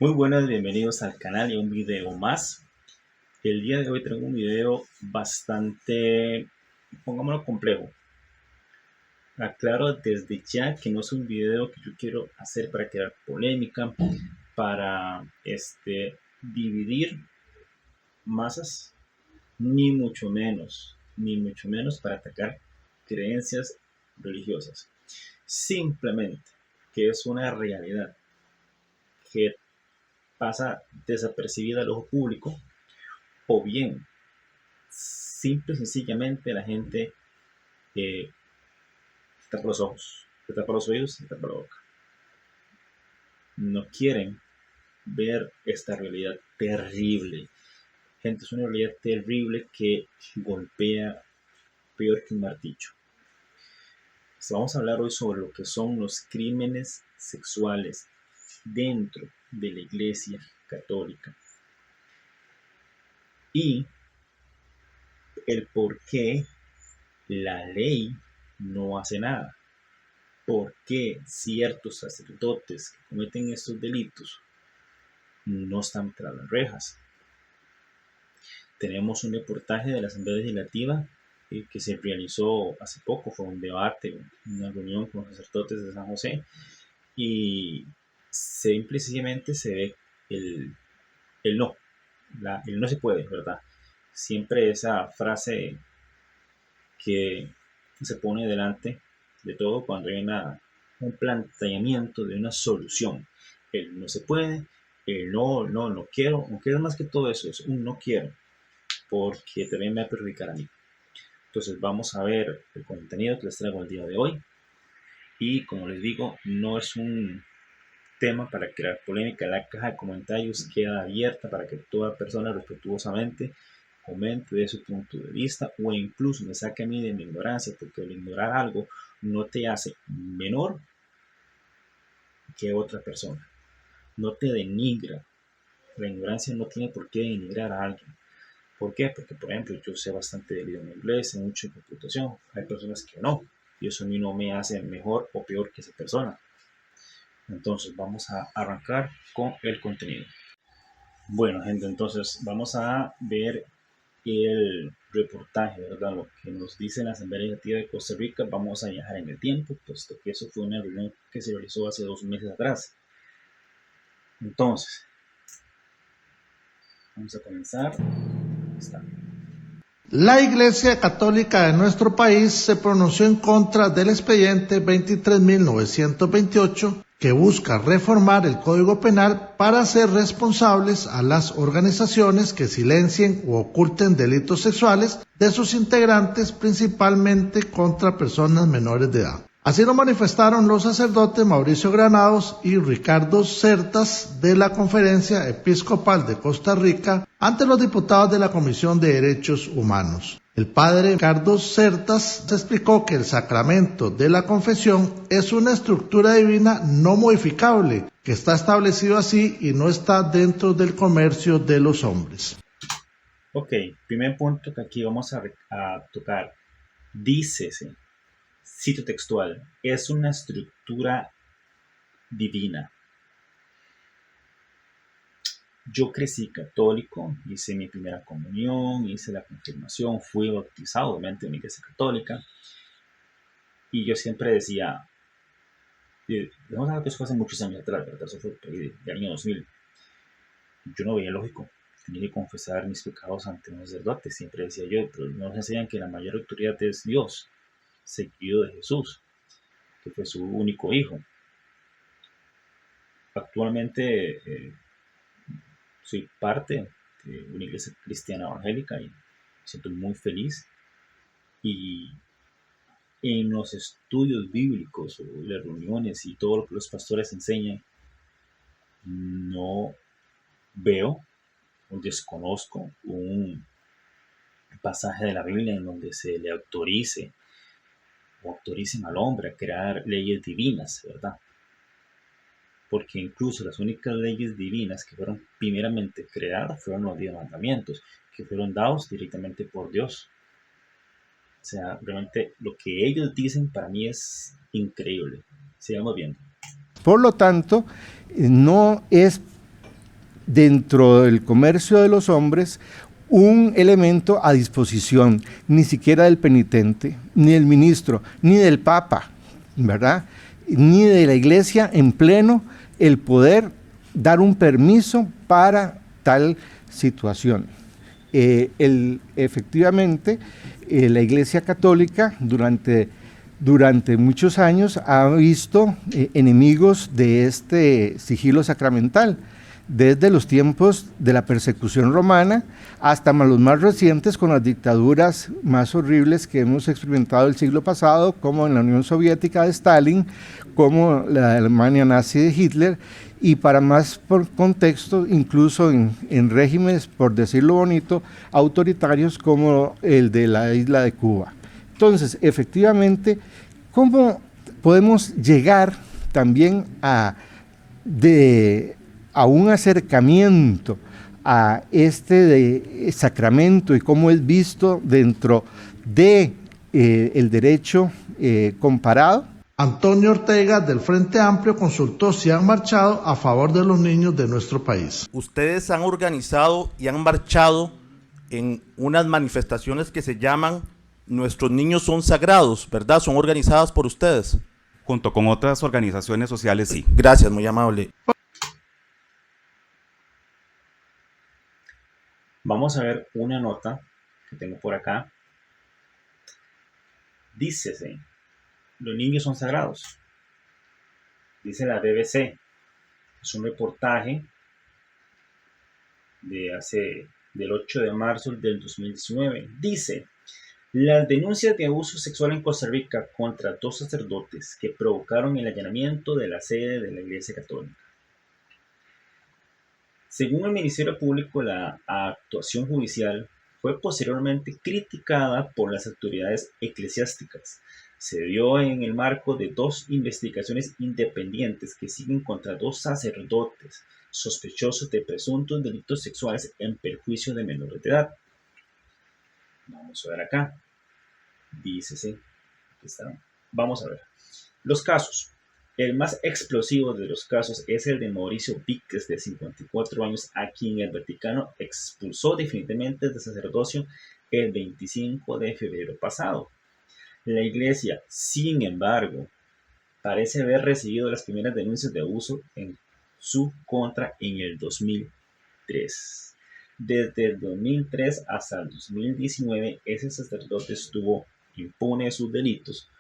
Muy buenas, bienvenidos al canal y a un video más. El día de hoy traigo un video bastante, pongámoslo, complejo. Aclaro desde ya que no es un video que yo quiero hacer para crear polémica, para dividir masas, ni mucho menos para atacar creencias religiosas. Simplemente que es una realidad que pasa desapercibida al ojo público, o bien simple y sencillamente la gente se tapa los ojos, se tapa los oídos, se tapa la boca. No quieren ver esta realidad terrible. Gente, es una realidad terrible que golpea peor que un martillo. Vamos a hablar hoy sobre lo que son los crímenes sexuales dentro de la Iglesia Católica y el por qué la ley no hace nada. ¿Por qué ciertos sacerdotes que cometen estos delitos no están tras las rejas? Tenemos un reportaje de la Asamblea Legislativa que se realizó hace poco. Fue un debate, una reunión con los sacerdotes de San José, y simplemente se ve el no, el no se puede, ¿verdad? Siempre esa frase que se pone delante de todo cuando hay un planteamiento de una solución. El no se puede, el no quiero, aunque es más que todo eso, es un no quiero, porque también me va a perjudicar a mí. Entonces vamos a ver el contenido que les traigo el día de hoy. Y como les digo, no es un tema para crear polémica. La caja de comentarios queda abierta para que toda persona respetuosamente comente de su punto de vista, o incluso me saque a mí de mi ignorancia, porque el ignorar algo no te hace menor que otra persona, no te denigra. La ignorancia no tiene por qué denigrar a alguien. ¿Por qué? Porque, por ejemplo, yo sé bastante de idioma inglés, sé mucho de computación. Hay personas que no, y eso a mí no me hace mejor o peor que esa persona. Entonces vamos a arrancar con el contenido. Bueno, gente, entonces vamos a ver el reportaje, ¿verdad? Lo que nos dice la Asamblea Legislativa de Costa Rica. Vamos a viajar en el tiempo, puesto que eso fue una reunión que se realizó hace 2 meses atrás. Entonces, vamos a comenzar. Está. La Iglesia Católica de nuestro país se pronunció en contra del expediente 23.928 que busca reformar el Código Penal para hacer responsables a las organizaciones que silencien u oculten delitos sexuales de sus integrantes, principalmente contra personas menores de edad. Así lo manifestaron los sacerdotes Mauricio Granados y Ricardo Certas de la Conferencia Episcopal de Costa Rica ante los diputados de la Comisión de Derechos Humanos. El padre Ricardo Certas explicó que el sacramento de la confesión es una estructura divina no modificable, que está establecido así y no está dentro del comercio de los hombres. Ok, primer punto que aquí vamos a tocar. Dícese, cito textual, es una estructura divina. Yo crecí católico, hice mi primera comunión, hice la confirmación, fui bautizado obviamente en la iglesia católica, y yo siempre decía, vamos a ver que eso fue hace muchos años atrás, ¿verdad? Eso fue del año 2000. Yo no veía lógico, tenía que confesar mis pecados ante un sacerdote, siempre decía yo, pero no nos enseñan que la mayor autoridad es Dios, seguido de Jesús, que fue su único hijo. Actualmente soy parte de una iglesia cristiana evangélica y me siento muy feliz. Y en los estudios bíblicos o las reuniones y todo lo que los pastores enseñan, no veo o desconozco un pasaje de la Biblia en donde se le autoricen al hombre a crear leyes divinas, ¿verdad? Porque incluso las únicas leyes divinas que fueron primeramente creadas fueron los 10 mandamientos, que fueron dados directamente por Dios. O sea, realmente lo que ellos dicen para mí es increíble. Sigamos viendo. Por lo tanto, no es dentro del comercio de los hombres un elemento a disposición, ni siquiera del penitente, ni del ministro, ni del papa, ¿verdad? Ni de la iglesia en pleno, el poder dar un permiso para tal situación. Efectivamente, la Iglesia Católica durante muchos años ha visto enemigos de este sigilo sacramental, desde los tiempos de la persecución romana hasta los más recientes con las dictaduras más horribles que hemos experimentado el siglo pasado, como en la Unión Soviética de Stalin, como la Alemania nazi de Hitler, y para más por contexto, incluso en regímenes, por decirlo bonito, autoritarios como el de la isla de Cuba. Entonces, efectivamente, ¿cómo podemos llegar también a un acercamiento a este sacramento y cómo es visto dentro de el derecho comparado? Antonio Ortega, del Frente Amplio, consultó si han marchado a favor de los niños de nuestro país. Ustedes han organizado y han marchado en unas manifestaciones que se llaman Nuestros Niños Son Sagrados, ¿verdad? Son organizadas por ustedes. Junto con otras organizaciones sociales, sí. Gracias, muy amable. Vamos a ver una nota que tengo por acá. Dícese, los niños son sagrados. Dice la BBC. Es un reportaje del 8 de marzo del 2019. Dice, las denuncias de abuso sexual en Costa Rica contra 2 sacerdotes que provocaron el allanamiento de la sede de la Iglesia Católica. Según el Ministerio Público, la actuación judicial fue posteriormente criticada por las autoridades eclesiásticas. Se dio en el marco de 2 investigaciones independientes que siguen contra 2 sacerdotes sospechosos de presuntos delitos sexuales en perjuicio de menores de edad. Vamos a ver acá. Dícese. Vamos a ver. Los casos. El más explosivo de los casos es el de Mauricio Víquez, de 54 años, a quien el Vaticano expulsó definitivamente del sacerdocio el 25 de febrero pasado. La Iglesia, sin embargo, parece haber recibido las primeras denuncias de abuso en su contra en el 2003. Desde el 2003 hasta el 2019, ese sacerdote estuvo impune de sus delitos.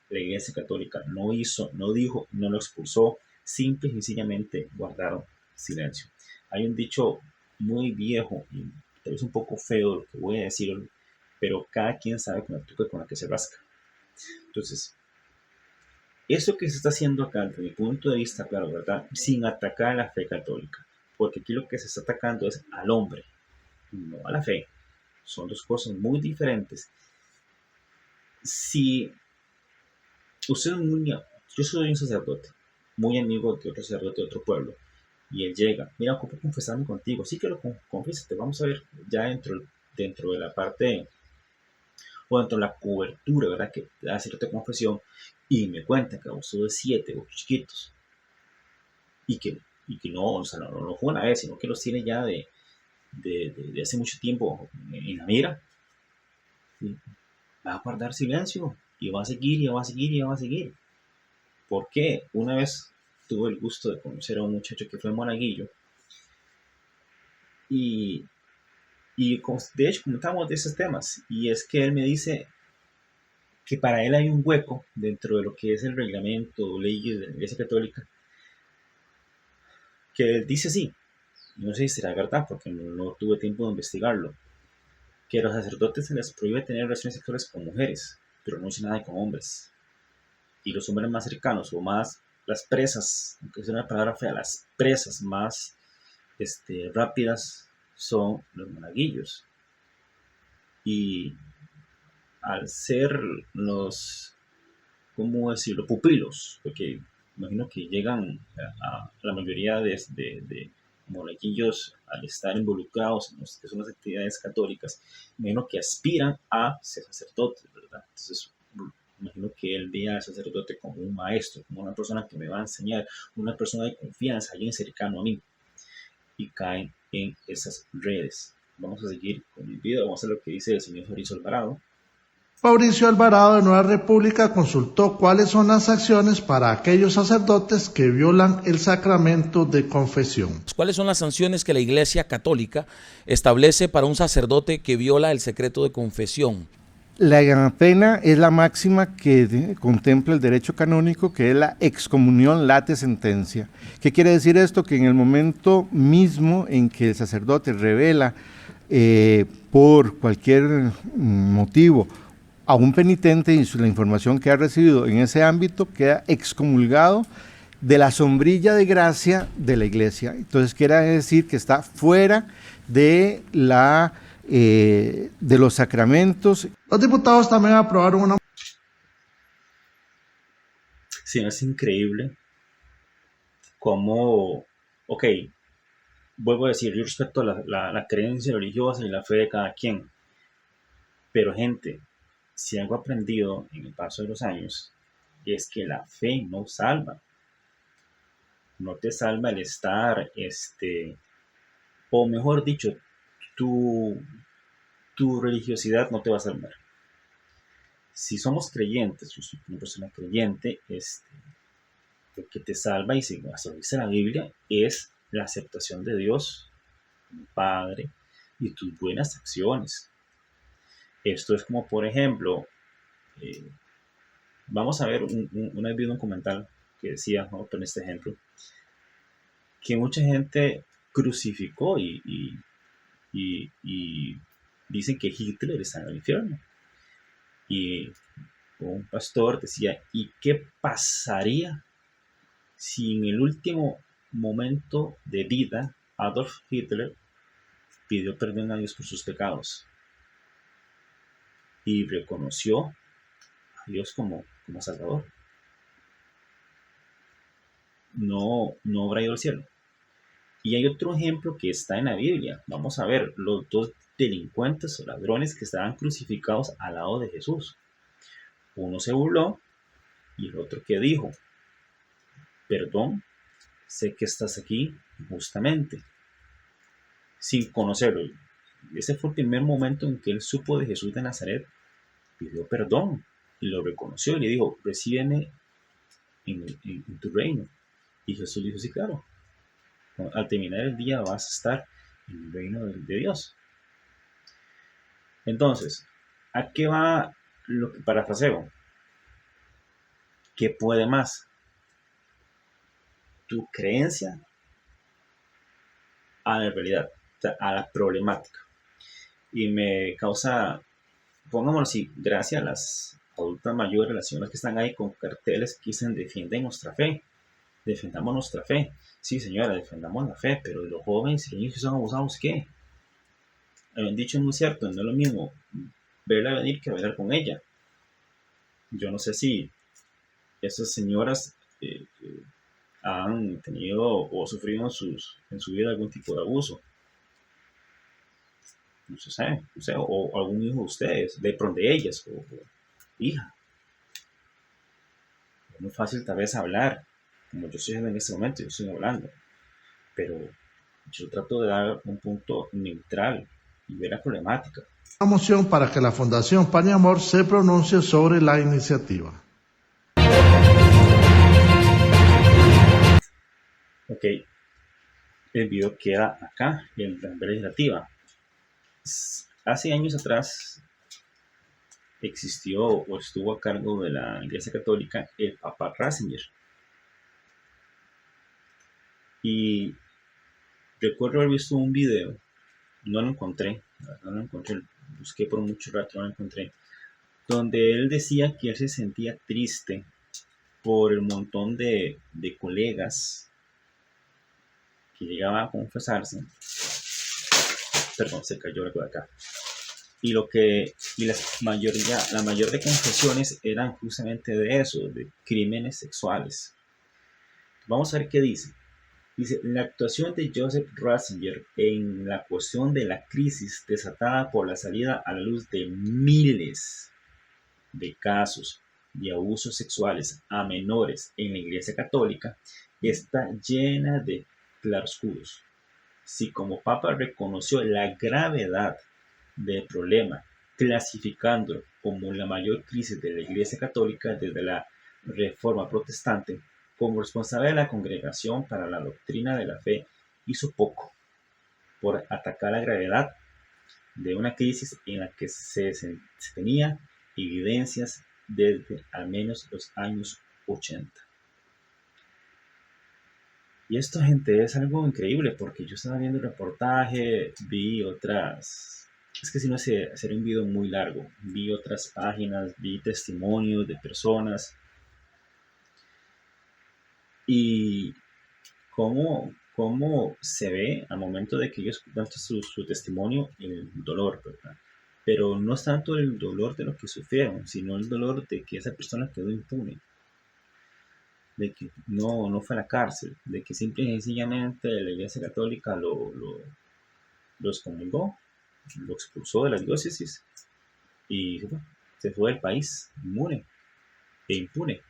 La Iglesia Católica no dijo, no lo expulsó, simple y sencillamente guardaron silencio. Hay un dicho muy viejo y tal vez un poco feo lo que voy a decir, pero cada quien sabe con la tuca con la que se rasca. Entonces, eso que se está haciendo acá, desde mi punto de vista, claro, ¿verdad? Sin atacar a la fe católica, porque aquí lo que se está atacando es al hombre, no a la fe. Son 2 cosas muy diferentes. Si usted yo soy un sacerdote, muy amigo de otro sacerdote de otro pueblo, y él llega, mira, ocupo confesarme contigo, sí que lo confiésate, vamos a ver, ya dentro de la parte, o dentro de la cobertura, ¿verdad?, que da cierta confesión, y me cuenta que abusó de 7 8 chiquitos, y que no, o sea, no fue una vez, sino que los tiene ya de hace mucho tiempo en la mira, ¿sí? Va a guardar silencio, y va a seguir, y va a seguir, y va a seguir. ¿Por qué? Una vez tuve el gusto de conocer a un muchacho que fue monaguillo, y de hecho comentamos de esos temas, y es que él me dice que para él hay un hueco dentro de lo que es el reglamento o leyes de la Iglesia Católica, que él dice así, no sé si será verdad porque no tuve tiempo de investigarlo, que a los sacerdotes se les prohíbe tener relaciones sexuales con mujeres, pero no dice nada con hombres. Y los hombres más cercanos o más, las presas, aunque es una palabra fea, las presas más rápidas son los monaguillos. Y al ser los, ¿cómo decirlo?, pupilos, porque imagino que llegan a la mayoría de monaguillos al estar involucrados en que son las actividades católicas, imagino que aspiran a ser sacerdotes, ¿verdad? Entonces, imagino que él ve al sacerdote como un maestro, como una persona que me va a enseñar, una persona de confianza, alguien cercano a mí. y caen en esas redes. Vamos a seguir con el video, vamos a ver lo que dice el señor Fabricio Alvarado. Fabricio Alvarado de Nueva República consultó cuáles son las acciones para aquellos sacerdotes que violan el sacramento de confesión. ¿Cuáles son las sanciones que la Iglesia Católica establece para un sacerdote que viola el secreto de confesión? La pena es la máxima que contempla el derecho canónico, que es la excomunión late sentencia. ¿Qué quiere decir esto? Que en el momento mismo en que el sacerdote revela por cualquier motivo a un penitente y la información que ha recibido en ese ámbito, queda excomulgado de la sombrilla de gracia de la Iglesia. Entonces quiere decir que está fuera de los sacramentos. Los diputados también aprobaron una... Sí, es increíble cómo, ok, vuelvo a decir, yo respeto la creencia religiosa y la fe de cada quien, pero gente, si algo aprendido en el paso de los años es que la fe no salva. No te salva el estar, o mejor dicho, tu religiosidad no te va a salvar. Si somos creyentes, yo soy una persona creyente, lo que te salva, y si lo dice la Biblia, es la aceptación de Dios como Padre y tus buenas acciones. Esto es como, por ejemplo, vamos a ver una vez vi un documental que decía, ¿no?, con este ejemplo, que mucha gente crucificó y dicen que Hitler está en el infierno. Y un pastor decía, ¿y qué pasaría si en el último momento de vida Adolf Hitler pidió perdón a Dios por sus pecados y reconoció a Dios como Salvador? No habrá ido al cielo. Y hay otro ejemplo que está en la Biblia. Vamos a ver los dos delincuentes o ladrones que estaban crucificados al lado de Jesús. Uno se burló y el otro que dijo, perdón, sé que estás aquí injustamente, sin conocerlo. Ese fue el primer momento en que él supo de Jesús de Nazaret, pidió perdón y lo reconoció y le dijo, recíbeme en tu reino. Y Jesús dijo, sí, claro, al terminar el día vas a estar en el reino de Dios. Entonces, ¿a qué va lo que parafraseo? ¿Qué puede más? Tu creencia a la realidad, o sea, a la problemática. Y me causa, pongámoslo así, gracia a las adultas mayores, las señoras que están ahí con carteles que dicen defienden nuestra fe, defendamos nuestra fe. Sí, señora, defendamos la fe, pero de los jóvenes y los niños que son abusados, ¿qué? Habían dicho muy cierto, no es lo mismo verla venir que bailar con ella. Yo no sé si esas señoras han tenido o sufrido en su vida algún tipo de abuso. No sé, o algún hijo de ustedes, de pronto de ellas, o hija. Es muy fácil tal vez hablar, como yo estoy en este momento, yo estoy hablando, pero yo trato de dar un punto neutral y ver la problemática. Una moción para que la Fundación Pan y Amor se pronuncie sobre la iniciativa. Ok, el video queda acá en la Asamblea Legislativa. Hace años atrás existió o estuvo a cargo de la Iglesia Católica el Papa Ratzinger. Y recuerdo haber visto un video, no lo encontré, busqué por mucho rato, no lo encontré, donde él decía que él se sentía triste por el montón de colegas que llegaban a confesarse. Perdón, se cayó algo de acá. Y la mayor de confesiones eran justamente de eso, de crímenes sexuales. Vamos a ver qué dice. Dice, la actuación de Joseph Ratzinger en la cuestión de la crisis desatada por la salida a la luz de miles de casos de abusos sexuales a menores en la Iglesia Católica está llena de claroscuros. si como Papa reconoció la gravedad del problema, clasificándolo como la mayor crisis de la Iglesia Católica desde la Reforma Protestante, como responsable de la Congregación para la Doctrina de la Fe, hizo poco por atacar la gravedad de una crisis en la que se tenía evidencias desde al menos los años 80. Y esto, gente, es algo increíble porque yo estaba viendo el reportaje, vi otras... Es que si no sería un video muy largo. Vi otras páginas, vi testimonios de personas y cómo se ve al momento de que ellos dan su testimonio el dolor, ¿verdad? Pero no es tanto el dolor de lo que sufrieron, sino el dolor de que esa persona quedó impune, de que no fue a la cárcel, de que simple y sencillamente la Iglesia Católica lo excomulgó, lo expulsó de la diócesis y se fue del país inmune e impune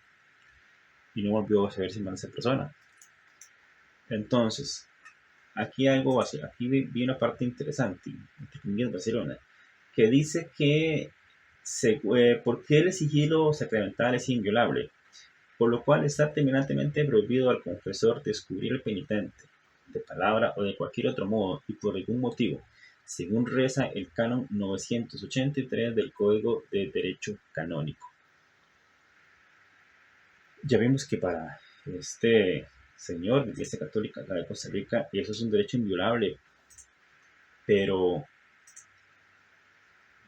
y no volvió a saberse más de esa persona. Entonces, aquí vi una parte interesante, entre comillas, Barcelona, que dice que ¿por qué el sigilo sacramental es inviolable? Por lo cual está terminantemente prohibido al confesor descubrir al penitente, de palabra o de cualquier otro modo, y por algún motivo, según reza el canon 983 del Código de Derecho Canónico. Ya vimos que para este señor de la Iglesia Católica de Costa Rica, eso es un derecho inviolable, pero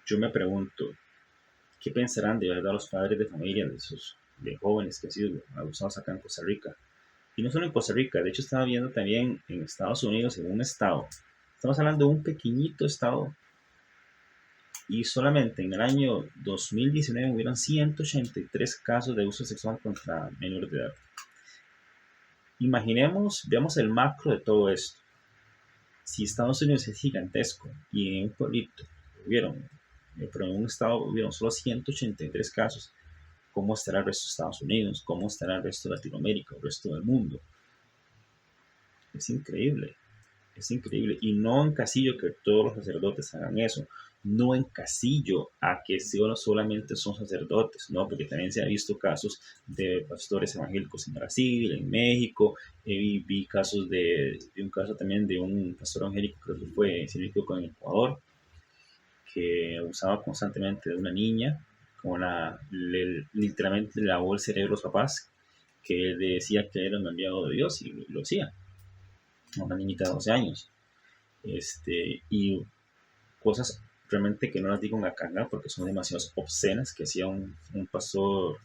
yo me pregunto, ¿qué pensarán de verdad los padres de familia de jóvenes que han sido abusados acá en Costa Rica? Y no solo en Costa Rica, de hecho estaba viendo también en Estados Unidos, en un estado. Estamos hablando de un pequeñito estado. Y solamente en el año 2019 hubieron 183 casos de abuso sexual contra menores de edad. Veamos el macro de todo esto. Si Estados Unidos es gigantesco y en un pueblito pero en un estado hubieron solo 183 casos, ¿cómo estará el resto de Estados Unidos? ¿Cómo estará el resto de Latinoamérica, el resto del mundo? Es increíble. Es increíble. Y no encasillo que todos los sacerdotes hagan eso. No encasillo a que solamente son sacerdotes, ¿no? Porque también se han visto casos de pastores evangélicos en Brasil, en México. Vi casos un caso también de un pastor evangélico, creo que fue, si no me equivoco, en Ecuador, que abusaba constantemente de una niña, literalmente le lavó el cerebro a los papás, que él decía que era un enviado de Dios y lo hacía. Una niñita de 12 años. Y cosas realmente que no las digo acá porque son demasiado obscenas que hacía un pastor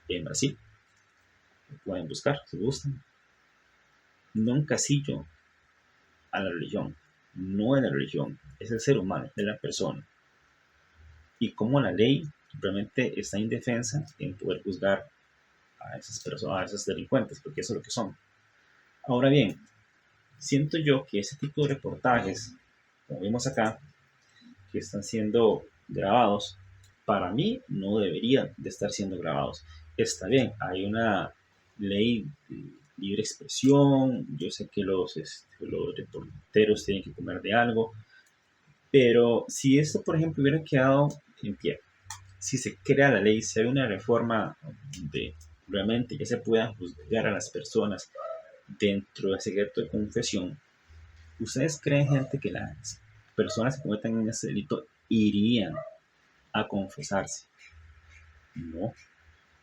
en Brasil. Lo pueden buscar si gustan. No encasillo a la religión, no es la religión, es el ser humano, es la persona. Y cómo la ley realmente está indefensa en poder juzgar a esas personas, a esos delincuentes, porque eso es lo que son. Ahora bien, siento yo que ese tipo de reportajes, como vimos acá, que están siendo grabados, para mí no deberían de estar siendo grabados. Está bien, hay una ley de libre expresión, yo sé que los reporteros tienen que comer de algo, pero si esto, por ejemplo, hubiera quedado en pie, si se crea la ley, si hay una reforma de realmente que se puedan juzgar a las personas dentro del secreto de confesión, ¿ustedes creen, gente, que las personas que cometan ese delito irían a confesarse? No,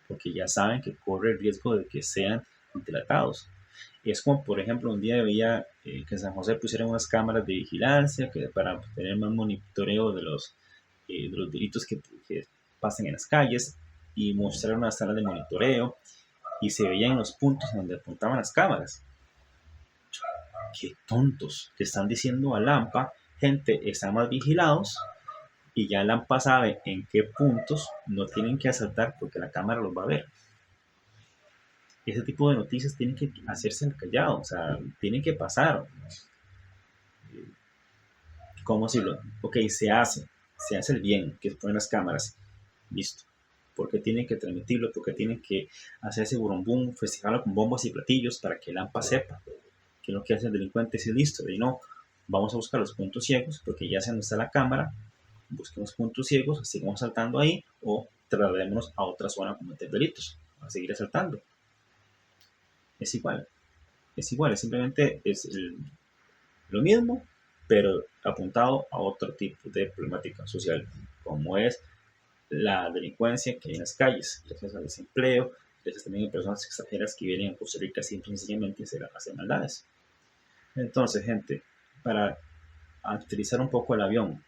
porque ya saben que corre el riesgo de que sean delatados. Es como, por ejemplo, un día veía que en San José pusieron unas cámaras de vigilancia para tener más monitoreo de los delitos que pasan en las calles, y mostraron unas salas de monitoreo y se veían los puntos donde apuntaban las cámaras. Qué tontos, que están diciendo a Lampa, gente, están más vigilados, y ya Lampa sabe en qué puntos no tienen que asaltar porque la cámara los va a ver. Ese tipo de noticias tienen que hacerse al callado, o sea, tienen que pasar. ¿Cómo decirlo? Ok, se hace el bien, que se ponen las cámaras, listo. Porque tienen que transmitirlo, porque tienen que hacer ese burumbum, festejarlo con bombos y platillos para que el AMPA sepa que lo que hace el delincuente es listo. Y no, Vamos a buscar los puntos ciegos, porque ya sea donde está la cámara, busquemos puntos ciegos, sigamos saltando ahí, o trasladémonos a otra zona a cometer delitos, a seguir asaltando. Es igual, simplemente es lo mismo, pero apuntado a otro tipo de problemática social, como es la delincuencia que hay en las calles, gracias al desempleo, gracias también a personas extranjeras que vienen a Costa Rica simple y sencillamente a hacer maldades. Entonces, gente, para utilizar un poco el avión,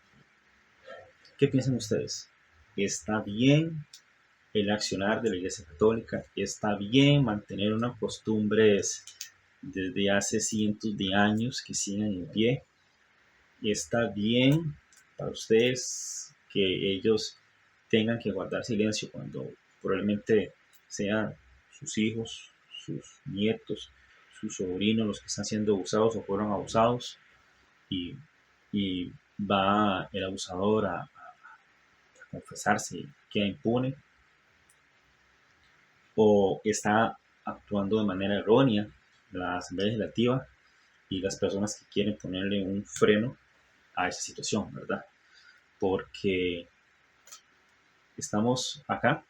¿qué piensan ustedes? ¿Está bien el accionar de la Iglesia Católica? ¿Está bien mantener unas costumbres desde hace cientos de años que siguen en pie? ¿Está bien para ustedes que ellos tengan que guardar silencio cuando probablemente sean sus hijos, sus nietos, sus sobrinos los que están siendo abusados o fueron abusados, y, y va el abusador a confesarse y queda impune? ¿O está actuando de manera errónea la Asamblea Legislativa y las personas que quieren ponerle un freno a esa situación, verdad? Porque estamos acá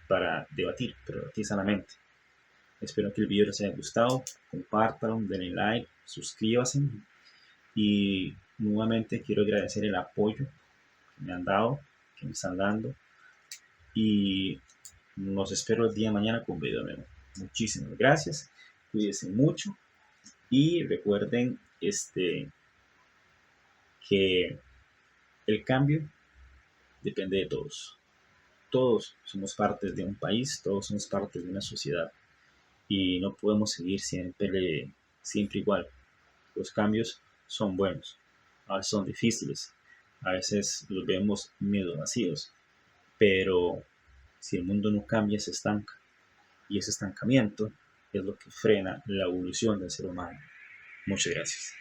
para debatir, pero debatir sanamente. Espero que el video les haya gustado, compártanlo, denle like, suscríbanse, y nuevamente quiero agradecer el apoyo que me han dado, que me están dando, y los espero el día de mañana con un video nuevo. Muchísimas gracias, cuídense mucho y recuerden que el cambio depende de todos. Todos somos parte de un país, todos somos parte de una sociedad, y no podemos seguir siempre igual. Los cambios son buenos, a veces son difíciles, a veces los vemos medio vacíos, pero si el mundo no cambia, se estanca, y ese estancamiento es lo que frena la evolución del ser humano. Muchas gracias.